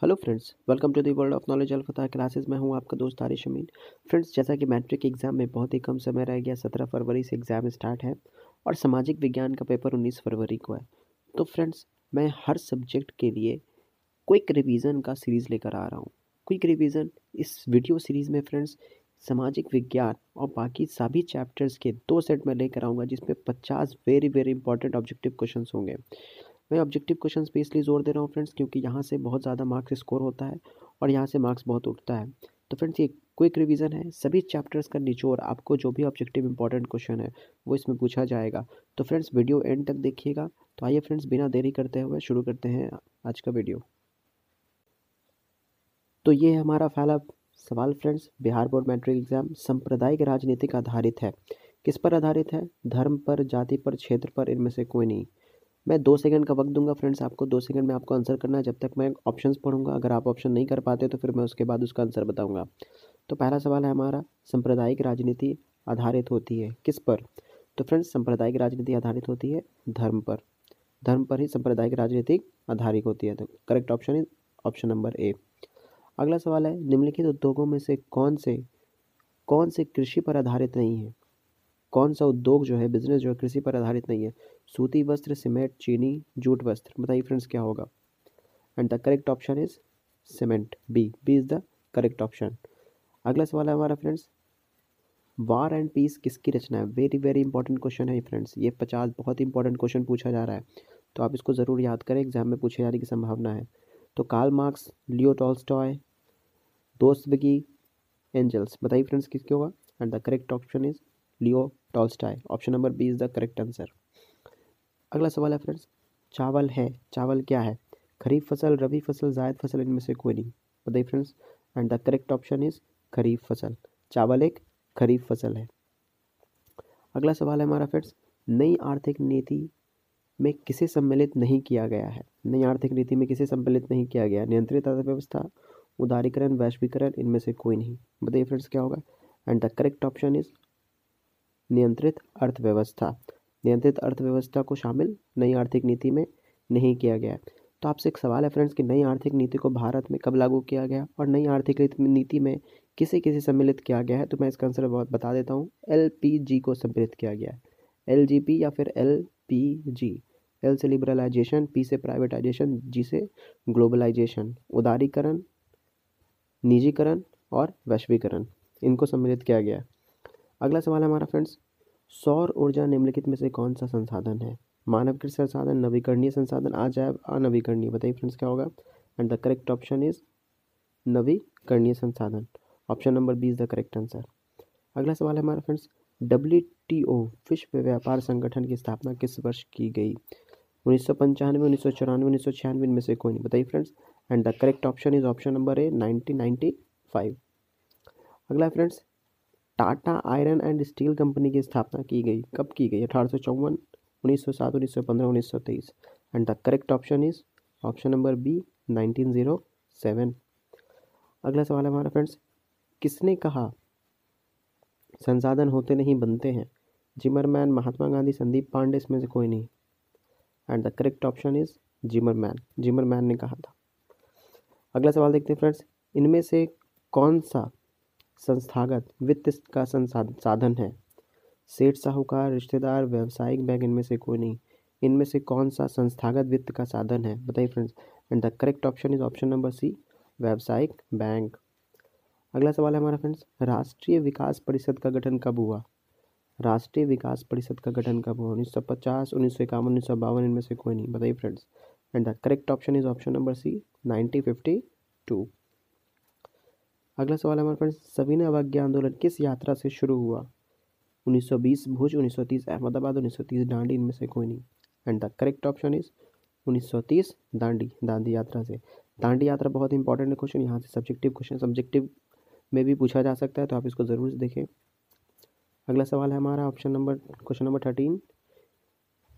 Hello friends, welcome to the world of knowledge Alfata classes. मैं हूं आपका दोस्त आरिश अमीन। फ्रेंड्स, जैसा कि मैट्रिक एग्ज़ाम में बहुत ही कम समय रह गया, 17 फरवरी से एग्ज़ाम स्टार्ट है और सामाजिक विज्ञान का पेपर 19 फरवरी को है। तो फ्रेंड्स, मैं हर सब्जेक्ट के लिए क्विक रिवीजन का सीरीज़ लेकर आ रहा हूँ। क्विक रिवीजन इस वीडियो सीरीज़ में फ्रेंड्स सामाजिक विज्ञान और बाकी सभी चैप्टर्स के 2 सेट में लेकर आऊँगा, जिसमें 50 very very important objective questions होंगे। मैं ऑब्जेक्टिव क्वेश्चंस पे इसलिए ज़ोर दे रहा हूँ फ्रेंड्स, क्योंकि यहाँ से बहुत ज़्यादा मार्क्स स्कोर होता है और यहाँ से मार्क्स बहुत उठता है। तो फ्रेंड्स, ये क्विक रिवीजन है, सभी चैप्टर्स का निचोड़, आपको जो भी ऑब्जेक्टिव इंपॉर्टेंट क्वेश्चन है वो इसमें पूछा जाएगा। तो फ्रेंड्स, वीडियो एंड तक देखिएगा। तो आइए फ्रेंड्स, बिना देरी करते हुए शुरू करते हैं आज का वीडियो। तो ये हमारा पहला सवाल friends, Bihar board matric exam सांप्रदायिक राजनीतिक आधारित है। किस पर आधारित है? धर्म पर, जाति पर, क्षेत्र पर, इनमें से कोई नहीं। मैं 2 सेकंड का वक्त दूंगा फ्रेंड्स आपको। 2 सेकंड में आपको आंसर करना है, जब तक मैं ऑप्शंस पढ़ूंगा। अगर आप ऑप्शन नहीं कर पाते तो फिर मैं उसके बाद उसका आंसर बताऊंगा। तो पहला सवाल है हमारा, सांप्रदायिक राजनीति आधारित होती है किस पर? तो फ्रेंड्स, सांप्रदायिक राजनीति आधारित होती है धर्म पर। धर्म पर ही सांप्रदायिक राजनीतिक आधारित होती है। तो correct option is option number ए। अगला सवाल है, निम्नलिखित उद्योगों में से कौन से कृषि पर आधारित नहीं है? कौन सा उद्योग जो है, बिजनेस जो है, कृषि पर आधारित नहीं है? सूती वस्त्र, सीमेंट, चीनी, जूट वस्त्र। बताइए फ्रेंड्स क्या होगा? And the correct option is cement. B is the correct option. अगला सवाल है हमारा फ्रेंड्स, वार एंड पीस किसकी रचना है? वेरी वेरी इंपॉर्टेंट क्वेश्चन है फ्रेंड्स। ये 50 बहुत इंपॉर्टेंट क्वेश्चन पूछा जा रहा है, तो आप इसको ज़रूर याद करें, एग्जाम में पूछे जाने की संभावना है। तो Karl Marx, Leo Tolstoy, Dostoevsky, Engels. बताइए फ्रेंड्स किसके होगा? And the correct option is Leo Tolstoy. Option number B is the correct answer. अगला सवाल है फ्रेंड्स, चावल है, चावल क्या है? खरीफ फसल, रबी फसल, जायद फसल, इनमें से कोई नहीं। बताइए friends. And the correct option is kharif फसल। चावल एक खरीफ फसल है। अगला सवाल है हमारा फ्रेंड्स, नई आर्थिक नीति में किसे सम्मिलित नहीं किया गया है? नई आर्थिक नीति में किसे सम्मिलित नहीं किया गया? नियंत्रित अर्थव्यवस्था, उदारीकरण, वैश्वीकरण, इनमें से कोई नहीं। बताइए फ्रेंड्स क्या होगा? And the correct option is नियंत्रित अर्थव्यवस्था। नियंत्रित अर्थव्यवस्था को शामिल नई आर्थिक नीति में नहीं किया गया है। तो आपसे एक सवाल है फ्रेंड्स कि नई आर्थिक नीति को भारत में कब लागू किया गया और नई आर्थिक नीति में किसे किसे सम्मिलित किया गया है? तो मैं इसका आंसर बता देता हूँ। एलपीजी को सम्मिलित किया गया है। एलजीपी या फिर एलपीजी। एल से लिबरलाइजेशन, पी से प्राइवेटाइजेशन, जी से ग्लोबलाइजेशन, उदारीकरण, निजीकरण और वैश्वीकरण, इनको सम्मिलित किया गया है। अगला सवाल है हमारा फ्रेंड्स, सौर ऊर्जा निम्नलिखित में से कौन सा संसाधन है? मानवकृत संसाधन, नवीकरणीय संसाधन, अजैव, अनवीकरणीय। बताइए फ्रेंड्स क्या होगा? And the correct option is नवीकरणीय संसाधन। Option number B is the correct answer. अगला सवाल है हमारा फ्रेंड्स, डब्ल्यूटीओ विश्व व्यापार संगठन की स्थापना किस वर्ष की गई? 1995, 1994, 1996, इनमें से कोई नहीं। बताइए friends. And the correct option is option number ए, 1995। अगला friends, Tata iron and steel company की स्थापना की गई, कब की गई? 1854, 1907, 1915, 1923। And the correct option is option number B, 1907। अगला सवाल है हमारा फ्रेंड्स, किसने कहा संसाधन होते नहीं बनते हैं? जिमरमैन, महात्मा गांधी, संदीप पांडे, इसमें से कोई नहीं। And the correct option is Zimmerman. Zimmerman ने कहा था। अगला सवाल देखते हैं फ्रेंड्स, इनमें से कौन सा संस्थागत वित्त का साधन है? सेठ, साहूकार, रिश्तेदार, व्यावसायिक बैंक, इनमें से कोई नहीं। इनमें से कौन सा संस्थागत वित्त का साधन है? बताइए friends. And the correct option is option number C, व्यावसायिक बैंक। अगला सवाल है हमारा फ्रेंड्स, राष्ट्रीय विकास परिषद का गठन कब हुआ? राष्ट्रीय विकास परिषद का गठन कब हुआ? 1950, 1951, 1952, इनमें से कोई नहीं। बताइए friends. And the correct option is option number C, 1952। अगला सवाल है हमारे फ्रेंड्स, सविनय अवज्ञा आंदोलन किस यात्रा से शुरू हुआ? 1920 भुज, 1930 अहमदाबाद, 1930 दांडी, इनमें से कोई नहीं। And the correct option is 1930 Dandi, Dandi यात्रा से। दांडी यात्रा बहुत इंपॉर्टेंट क्वेश्चन, यहाँ से सब्जेक्टिव क्वेश्चन, सब्जेक्टिव में भी पूछा जा सकता है, तो आप इसको ज़रूर देखें। अगला सवाल है हमारा ऑप्शन नंबर क्वेश्चन नंबर 13,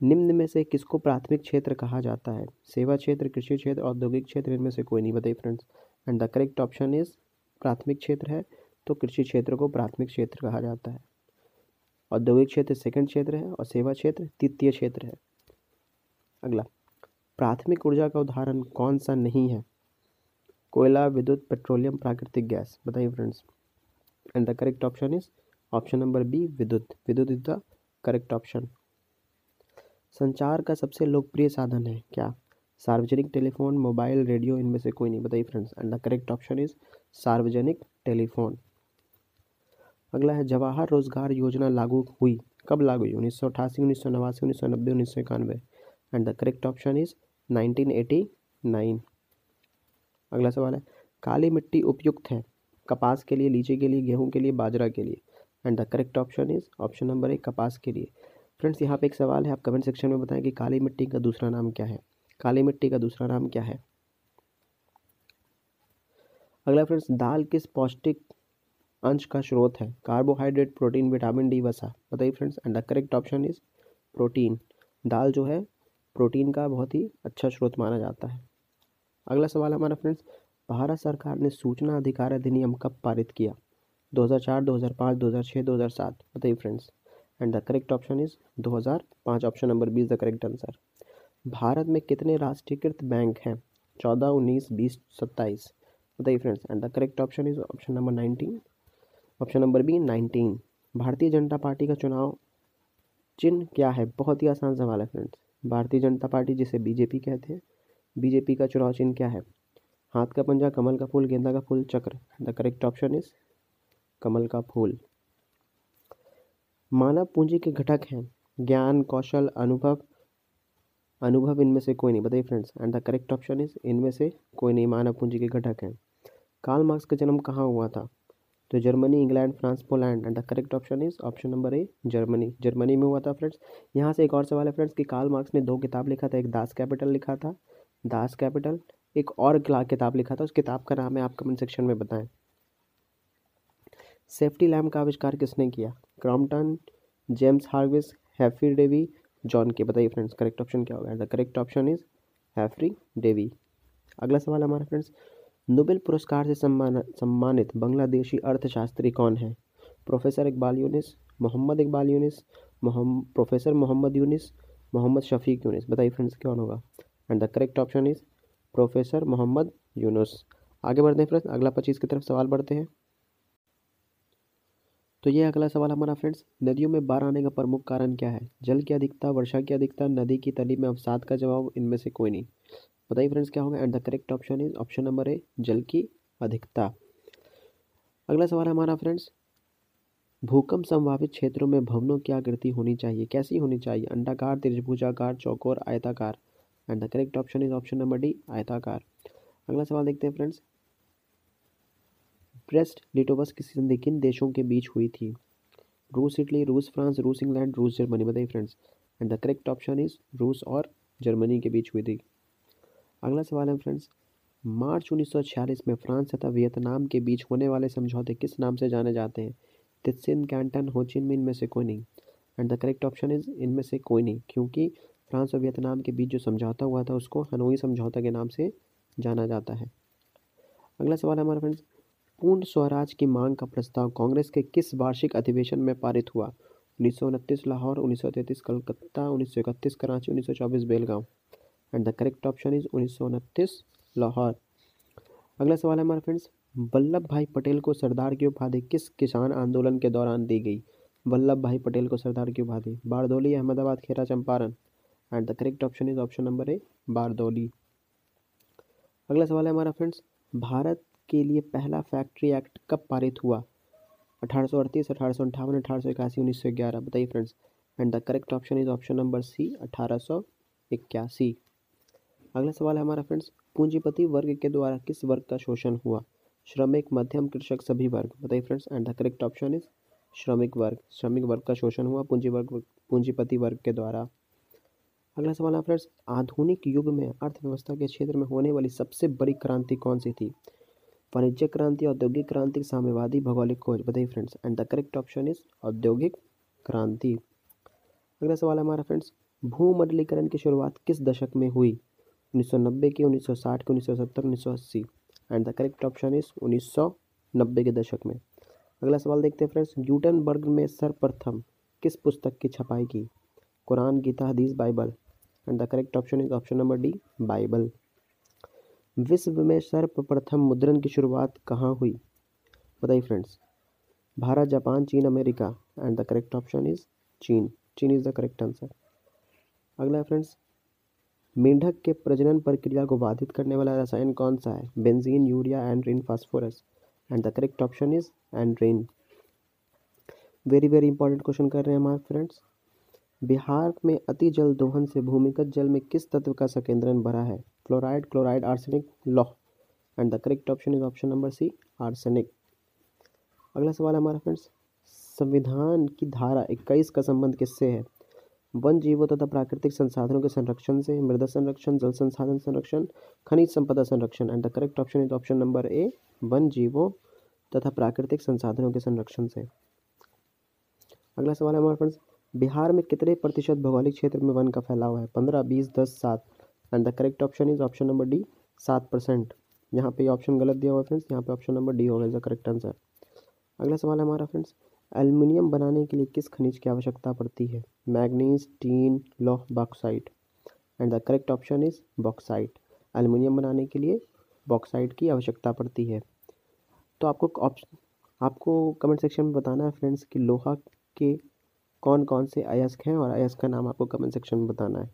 निम्न में से किसको प्राथमिक क्षेत्र कहा जाता है? सेवा क्षेत्र, कृषि क्षेत्र, औद्योगिक क्षेत्र, इनमें से कोई नहीं। बताइए friends. And the correct option is प्राथमिक क्षेत्र है, तो कृषि क्षेत्र को प्राथमिक क्षेत्र कहा जाता है। औद्योगिक क्षेत्र सेकंड क्षेत्र है और सेवा क्षेत्र तृतीय क्षेत्र है। अगला, प्राथमिक ऊर्जा का उदाहरण कौन सा नहीं है? कोयला, विद्युत, पेट्रोलियम, प्राकृतिक गैस। बताइए friends. And the correct option is option number B, विद्युत। विद्युत इज द करेक्ट ऑप्शन। संचार का सबसे लोकप्रिय साधन है क्या? सार्वजनिक टेलीफोन, मोबाइल, रेडियो, इनमें से कोई नहीं। बताइए friends. And the correct option is सार्वजनिक टेलीफोन। अगला है जवाहर रोजगार योजना लागू हुई, कब लागू हुई? 1988, 1989, 1990, 1991। And the correct option is 1989। अगला सवाल है काली मिट्टी उपयुक्त है कपास के लिए, लीची के लिए, गेहूं के लिए, बाजरा के लिए। And the correct option is option number ए, कपास के लिए। फ्रेंड्स यहाँ पे एक सवाल है, आप कमेंट सेक्शन में बताएं कि काली मिट्टी का दूसरा नाम क्या है। काली मिट्टी का दूसरा नाम क्या है? अगला फ्रेंड्स, दाल किस पौष्टिक अंश का स्रोत है? कार्बोहाइड्रेट, प्रोटीन, विटामिन डी, वसा। बताइए friends. And the correct option is protein. दाल जो है प्रोटीन का बहुत ही अच्छा स्रोत माना जाता है। अगला सवाल हमारा फ्रेंड्स, भारत सरकार ने सूचना अधिकार अधिनियम कब पारित किया? 2004, 2005, 2006, 2007। बताइए friends. And the correct option is 2005। Option number B is the correct answer. Bharat में कितने राष्ट्रीयकृत बैंक हैं? 14, 19, 20, 27। बताइए friends. And the correct option is option number 19। Option number B 19। भारतीय जनता पार्टी का चुनाव चिन्ह क्या है? बहुत ही आसान सवाल है फ्रेंड्स। भारतीय जनता पार्टी जिसे बीजेपी कहते हैं, बीजेपी का चुनाव चिन्ह क्या है? हाथ का पंजा, कमल का फूल, गेंदा का फूल, चक्र। द करेक्ट ऑप्शन इज कमल का फूल। मानव पूंजी के घटक हैं ज्ञान, कौशल, अनुभव। अनुभव इनमें से कोई नहीं। बताइए friends. And the correct option is इनमें से कोई नहीं मानव पूंजी के घटक हैं। कार्ल मार्क्स का जन्म कहाँ हुआ था? तो Germany, England, France, Poland. And the correct option is option number A, Germany. Germany में हुआ था फ्रेंड्स। यहाँ से एक और सवाल है फ्रेंड्स कि कार्ल मार्क्स ने 2 किताब लिखा था, एक दास कैपिटल लिखा था, दास कैपिटल, एक और किताब लिखा था, उस किताब का नाम है, आप कमेंट सेक्शन में बताएं। सेफ्टी लैम्प का आविष्कार किसने किया? Crompton, James Hargreaves, Humphry Davy, John Kay. बताइए फ्रेंड्स। करेक्ट ऑप्शन क्या होगा? The correct option is Humphry Davy. अगला सवाल हमारा फ्रेंड्स, नोबेल पुरस्कार से सम्मानित बांग्लादेशी अर्थशास्त्री कौन है? Professor Iqbal Yunus, Mohammad Iqbal Yunus, professor Mohammad Yunus, Mohammad Shafiq Yunus. बताइए फ्रेंड्स क्या होगा? And the correct option is professor Mohammad Yunus. आगे बढ़ते हैं फ्रेंड्स, अगला 25 की तरफ सवाल बढ़ते हैं। तो ये अगला सवाल हमारा फ्रेंड्स, नदियों में बाढ़ आने का प्रमुख कारण क्या है? जल की अधिकता, वर्षा की अधिकता, नदी की तली में अवसाद का जवाब, इनमें से कोई नहीं। बताइए फ्रेंड्स क्या होगा? And the correct option is option number ए, जल की अधिकता। अगला सवाल हमारा फ्रेंड्स, भूकंप संभावित क्षेत्रों में भवनों की आकृति होनी चाहिए, कैसी होनी चाहिए? अंडाकार, त्रिभुजाकार, चौकोर, आयताकार। And the correct option is option number D, आयताकार। अगला सवाल देखते हैं फ्रेंड्स, ब्रेस्ट लिटोवस की संधि किन देशों के बीच हुई थी? रूस इटली, रूस फ्रांस, रूस इंग्लैंड, रूस जर्मनी। बताइए friends. And the correct option is रूस और जर्मनी के बीच हुई थी। अगला सवाल है फ्रेंड्स, मार्च 1946 में फ्रांस तथा वियतनाम के बीच होने वाले समझौते किस नाम से जाने जाते हैं? तित्सिन, कैंटन, होचिमिन, इनमें से कोई नहीं। And the correct option is इनमें से कोई नहीं, क्योंकि फ्रांस और वियतनाम के बीच जो समझौता हुआ था उसको हनोई समझौता के नाम से जाना जाता है। अगला सवाल है हमारा फ्रेंड्स, पूर्ण स्वराज की मांग का प्रस्ताव कांग्रेस के किस वार्षिक अधिवेशन में पारित हुआ? 1929 Lahore, 1933 Calcutta, 1931 Karachi, 1924 Belgaum. And the correct option is 1929 Lahore. अगला सवाल है हमारा फ्रेंड्स, वल्लभ भाई पटेल को सरदार की उपाधि किस किसान आंदोलन के दौरान दी गई? वल्लभ भाई पटेल को सरदार की उपाधि, Bardoli, Ahmedabad, Kheda, Champaran. And the correct option is option number A, Bardoli. अगला सवाल है हमारा फ्रेंड्स, भारत के लिए पहला फैक्ट्री एक्ट कब पारित हुआ? 1838, 1858, 1881, 1911। बताइए friends. And the correct option is option number C, 1881। अगला सवाल है हमारा फ्रेंड्स, पूंजीपति वर्ग के द्वारा किस वर्ग का शोषण हुआ? श्रमिक, मध्यम, कृषक, सभी वर्ग। बताइए friends. And the correct option is श्रमिक वर्ग। श्रमिक वर्ग का शोषण हुआ पूंजीपति वर्ग के द्वारा। अगला सवाल है फ्रेंड्स, आधुनिक युग में अर्थव्यवस्था के क्षेत्र में होने वाली सबसे बड़ी क्रांति कौन सी थी? वाणिज्यिक क्रांति, औद्योगिक क्रांति, साम्यवादी, भौगोलिक खोज। बताइए friends. And the correct option is औद्योगिक क्रांति। अगला सवाल है हमारा फ्रेंड्स, भूमंडलीकरण की शुरुआत किस दशक में हुई? 1990 की, 1960 की, 1970, 1980। And the correct option is 1990 के दशक में। अगला सवाल देखते हैं फ्रेंड्स, ग्यूटेनबर्ग में सर्वप्रथम किस पुस्तक की छपाई की? कुरान, गीता, हदीस, Bible. And the correct option is option number D, Bible. विश्व में सर्वप्रथम मुद्रण की शुरुआत कहाँ हुई? बताइए फ्रेंड्स। भारत, जापान, चीन, America. And the correct option is चीन। चीन इज द करेक्ट आंसर। अगला है फ्रेंड्स, मेंढक के प्रजनन प्रक्रिया को बाधित करने वाला रसायन कौन सा है? बेंजीन, यूरिया, एंड्रीन, phosphorus. And the correct option is एंड्रीन। वेरी वेरी इंपॉर्टेंट क्वेश्चन कर रहे हैं हमारे फ्रेंड्स। बिहार में अति जल दोहन से भूमिगत जल में किस तत्व का संकेंद्रण बढ़ा है? फ्लोराइड, क्लोराइड, आर्सेनिक, लौह। And the correct option is option number C, arsenic. अगला सवाल है हमारा फ्रेंड्स, संविधान की धारा 21 का संबंध किससे है? वन जीवों तथा प्राकृतिक संसाधनों के संरक्षण से, मृदा संरक्षण, जल संसाधन संरक्षण, खनिज संपदा संरक्षण। And the correct option is option number A, one जीवों तथा प्राकृतिक संसाधनों के संरक्षण से। अगला सवाल है हमारे फ्रेंड्स, बिहार में कितने प्रतिशत भौगोलिक क्षेत्र में वन का फैलाव है? 15, 20, 10, 7। And the correct option is option number D, 7%। यहाँ पे ऑप्शन गलत दिया हुआ है फ्रेंड्स, यहाँ पे ऑप्शन नंबर डी होगा द करेक्ट आंसर। अगला सवाल है हमारा फ्रेंड्स, एल्युमिनियम बनाने के लिए किस खनिज की आवश्यकता पड़ती है? मैग्नीज, टीन, लौह, bauxite. And the correct option is bauxite. Aluminium बनाने के लिए बॉक्साइट की आवश्यकता पड़ती है। तो आपको कमेंट सेक्शन में बताना है फ्रेंड्स कि लोहा के कौन कौन से अयस्क हैं और अयस्क का नाम आपको कमेंट सेक्शन में बताना है।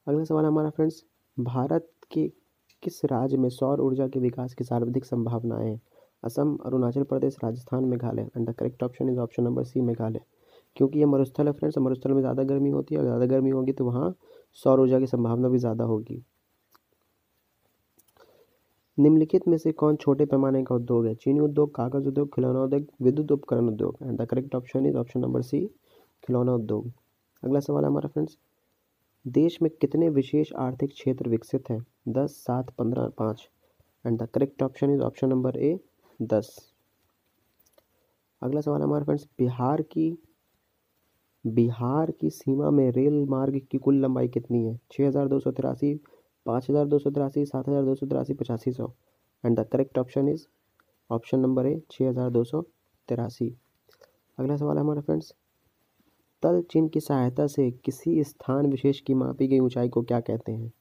अगला सवाल हमारा फ्रेंड्स, भारत के किस राज्य में सौर ऊर्जा के विकास की सर्वाधिक संभावनाएं हैं? Assam, Arunachal Pradesh, Rajasthan, Meghalaya. And the correct option is option number C, Meghalaya. क्योंकि ये मरुस्थल है फ्रेंड्स, मरुस्थल में ज़्यादा गर्मी होती है और ज़्यादा गर्मी होगी तो वहाँ सौर ऊर्जा की संभावना भी ज़्यादा होगी। निम्नलिखित में से कौन छोटे पैमाने का उद्योग है? चीनी उद्योग, कागज उद्योग, खिलौना उद्योग, विद्युत उपकरण उद्योग। And the correct option is option number C, खिलौना उद्योग। अगला सवाल है हमारा फ्रेंड्स, देश में कितने विशेष आर्थिक क्षेत्र विकसित हैं? 10, 7, 15, 5। And the correct option is option number ए, 10। अगला सवाल है हमारा फ्रेंड्स, बिहार की सीमा में रेल मार्ग की कुल लंबाई कितनी है? 6283, 5283, 7283, 8500। And the correct option is option number ए, 6283। अगला सवाल है हमारा फ्रेंड्स, तल चिन्ह की सहायता से किसी स्थान विशेष की मापी गई ऊंचाई को क्या कहते हैं?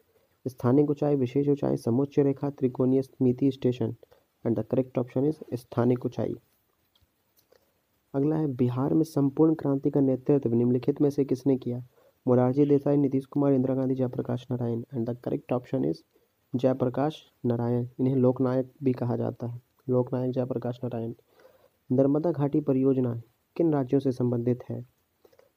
स्थानिक ऊंचाई, विशेष ऊंचाई, समोच्च रेखा, त्रिकोणीय मिति, station. And the correct option is स्थानिक ऊंचाई। अगला है, बिहार में संपूर्ण क्रांति का नेतृत्व निम्नलिखित में से किसने किया? Morarji Desai, Nitish Kumar, Indira Gandhi, Jayaprakash Narayan. And the correct option is Jayaprakash Narayan. इन्हें लोकनायक भी कहा जाता है, लोकनायक जयप्रकाश नारायण। नर्मदा घाटी परियोजना किन राज्यों से संबंधित है?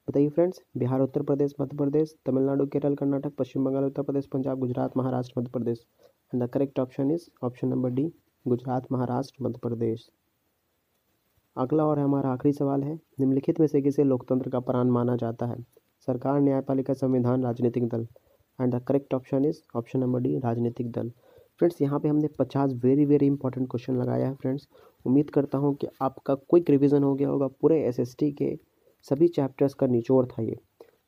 बताइए friends. Bihar, Uttar Pradesh, Madhya Pradesh, Tamil Nadu, Kerala, Karnataka, Paschim Bengal, Uttar Pradesh, Punjab, Gujarat, Maharashtra, Madhya Pradesh. And the correct option is option number D, Gujarat, Maharashtra, Madhya Pradesh. अगला और हमारा आखिरी सवाल है, निम्नलिखित में से किसे लोकतंत्र का प्राण माना जाता है? सरकार, न्यायपालिका, संविधान, राजनीतिक दल। And the correct option is option number D, राजनीतिक दल। फ्रेंड्स यहाँ पे हमने 50 वेरी वेरी इंपॉर्टेंट क्वेश्चन लगाया है फ्रेंड्स। उम्मीद करता हूँ कि आपका क्विक रिवीजन हो गया होगा। पूरे एसएसटी के सभी चैप्टर्स का निचोड़ था ये।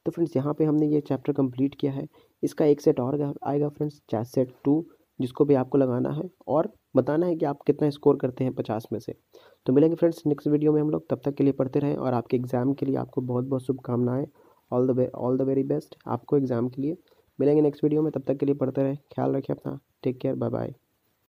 तो फ्रेंड्स यहाँ पे हमने ये चैप्टर कंप्लीट किया है। इसका एक सेट और आएगा फ्रेंड्स, सेट 2, जिसको भी आपको लगाना है और बताना है कि आप कितना स्कोर करते हैं 50 में से। तो मिलेंगे फ्रेंड्स नेक्स्ट वीडियो में हम लोग। तब तक के लिए पढ़ते रहें और आपके एग्ज़ाम के लिए आपको बहुत बहुत शुभकामनाएं। ऑल द वेरी बेस्ट आपको एग्ज़ाम के लिए। मिलेंगे नेक्स्ट वीडियो में, तब तक के लिए पढ़ते रहें। ख्याल रखें अपना। Take care, bye bye.